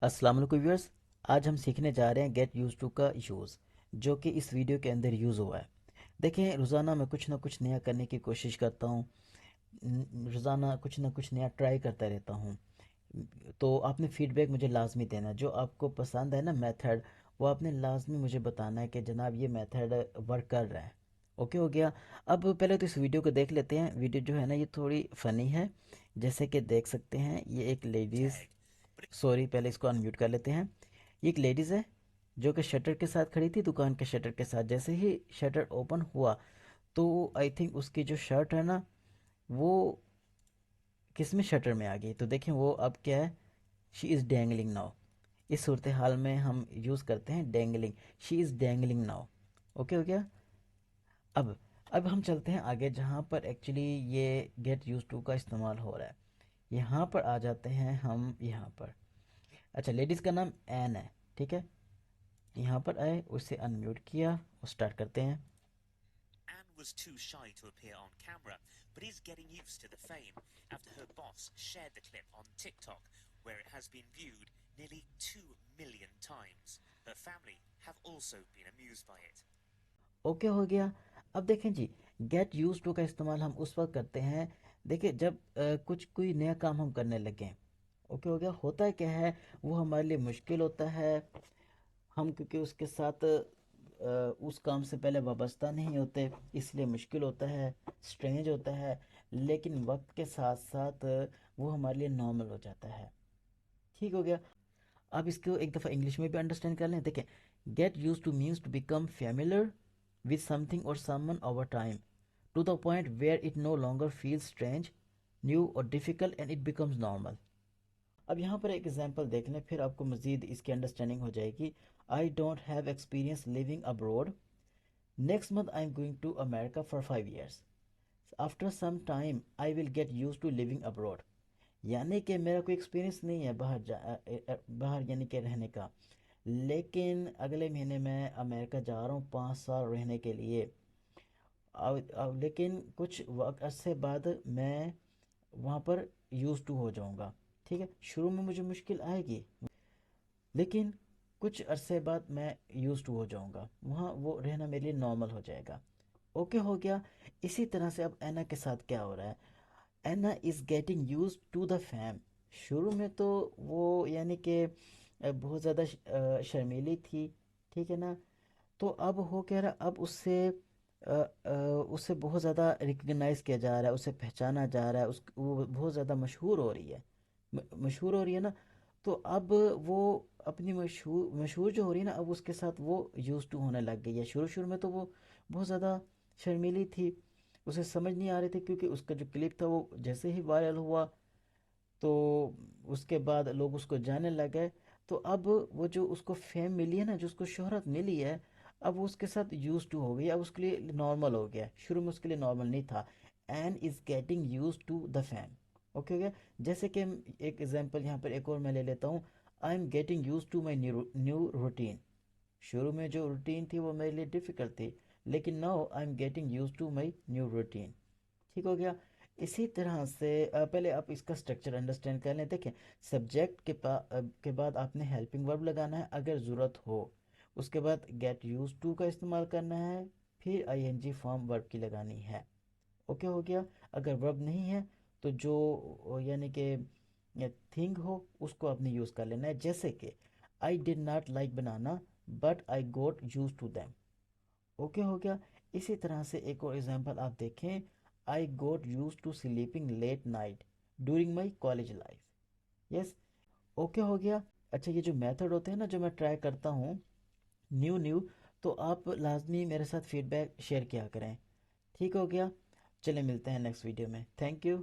अस्सलाम वालेकुम व्यूअर्स। आज हम सीखने जा रहे हैं गेट यूज टू का यूज़, जो कि इस वीडियो के अंदर यूज़ हुआ है। देखें, रोज़ाना मैं कुछ ना कुछ नया करने की कोशिश करता हूँ। रोज़ाना कुछ ना कुछ नया ट्राई करता रहता हूँ। तो आपने फीडबैक मुझे लाजमी देना है। जो आपको पसंद है ना मेथड, वो आपने लाजमी मुझे बताना है कि जनाब ये मेथड वर्क कर रहा है। ओके हो गया। अब पहले तो इस वीडियो को देख लेते हैं। वीडियो जो है ना, ये थोड़ी फ़नी है। जैसे कि देख सकते हैं, ये एक लेडीज़, सॉरी पहले इसको अनम्यूट कर लेते हैं। ये एक लेडीज़ है जो कि शटर के साथ खड़ी थी, दुकान के शटर के साथ। जैसे ही शटर ओपन हुआ तो आई थिंक उसकी जो शर्ट है ना, वो किस में शटर में आ गई। तो देखें वो अब क्या है, शी इज़ डेंगलिंग नाउ। इस सूरत हाल में हम यूज़ करते हैं dangling. She is dangling now. Okay हो गया। अब अब हम चलते हैं आगे, जहाँ पर एक्चुअली ये गेट यूज टू का इस्तेमाल हो रहा है। यहाँ पर आ जाते हैं हम, यहाँ पर। अच्छा, लेडीज़ का नाम एन है, ठीक है। यहाँ पर आए, उसे अनम्यूट किया और स्टार्ट करते हैं। Anne was too shy to appear on camera, but is getting used to the fame after her boss shared the clip on TikTok, where it has been viewed nearly 2 million times. Her family have also been amused by it. Okay हो गया। अब देखें जी, gate use to का इस्तेमाल हम उस वक्त करते हैं, देखिए जब कुछ कोई नया काम हम करने लगे। ओके हो गया। होता है क्या है, वो हमारे लिए मुश्किल होता है। हम क्योंकि उसके साथ उस काम से पहले वाबस्ता नहीं होते, इसलिए मुश्किल होता है, स्ट्रेंज होता है। लेकिन वक्त के साथ साथ वो हमारे लिए नॉर्मल हो जाता है। ठीक हो गया। अब इसको एक दफ़ा इंग्लिश में भी अंडरस्टैंड कर लें। देखें, get use to means to become familiar with something or someone over time, to the point where it no longer feels strange, new or difficult, and it becomes normal. अब यहाँ पर एक example देख लें, फिर आपको मज़ीद इसकी अंडरस्टैंडिंग हो जाएगी। I don't have experience living abroad. Next month I am going to America for 5 years. After some time I will get use to living abroad. यानी कि मेरा कोई एक्सपीरियंस नहीं है बाहर यानी कि रहने का, लेकिन अगले महीने मैं अमेरिका जा रहा हूँ 5 साल रहने के लिए। अब लेकिन कुछ वक्त अरसे बाद मैं वहाँ पर यूज़ टू हो जाऊँगा। ठीक है, शुरू में मुझे मुश्किल आएगी, लेकिन कुछ अरसे बाद मैं यूज़ टू हो जाऊँगा, वहाँ वो रहना मेरे लिए नॉर्मल हो जाएगा। ओके हो गया। इसी तरह से अब एना के साथ क्या हो रहा है, Anna is getting use to the fam. शुरू में तो वो यानी कि बहुत ज़्यादा शर्मीली थी, ठीक है ना। तो अब हो क्या रहा, अब उससे बहुत ज़्यादा रिकग्नाइज़ किया जा रहा है, उसे पहचाना जा रहा है, वो बहुत ज़्यादा मशहूर हो रही है। मशहूर हो रही है ना। तो अब वो अपनी मशहूर मशहूर जो हो रही है ना, अब उसके साथ वो यूज़ टू होने लग गई है। शुरू शुरू में तो वो बहुत ज़्यादा शर्मीली थी, उसे समझ नहीं आ रही थी, क्योंकि उसका जो क्लिप था वो जैसे ही वायरल हुआ तो उसके बाद लोग उसको जानने लगे। तो अब वो जो उसको फेम मिली है ना, जो उसको शोहरत मिली है, अब वो उसके साथ यूज टू हो गई, अब उसके लिए नॉर्मल हो गया। शुरू में उसके लिए नॉर्मल नहीं था। And is getting use to the fam. Okay हो गया। जैसे कि एक एग्जांपल यहाँ पर एक और मैं ले लेता हूँ। I am getting use to my new routine. शुरू में जो रूटीन थी वो मेरे लिए डिफ़िकल्ट थी, लेकिन now I am getting use to my new routine. ठीक हो गया। इसी तरह से पहले आप इसका स्ट्रक्चर अंडरस्टैंड कर लें। देखें, सब्जेक्ट के बाद आपने हेल्पिंग वर्ब लगाना है अगर ज़रूरत हो। उसके बाद गेट यूज टू का इस्तेमाल करना है, फिर आईएनजी फॉर्म वर्ब की लगानी है। ओके हो गया। अगर वर्ब नहीं है तो जो यानी कि थिंग हो उसको आपने यूज़ कर लेना है। जैसे कि I did not like banana but I got use to them. Okay हो गया। इसी तरह से एक और एग्जांपल आप देखें। I got use to sleeping late night during my college life. Yes. Okay हो गया। अच्छा, ये जो मेथड होते हैं ना, जो मैं ट्राई करता हूँ न्यू न्यू, तो आप लाजमी मेरे साथ फीडबैक शेयर किया करें। ठीक हो गया। चले मिलते हैं नेक्स्ट वीडियो में। Thank you.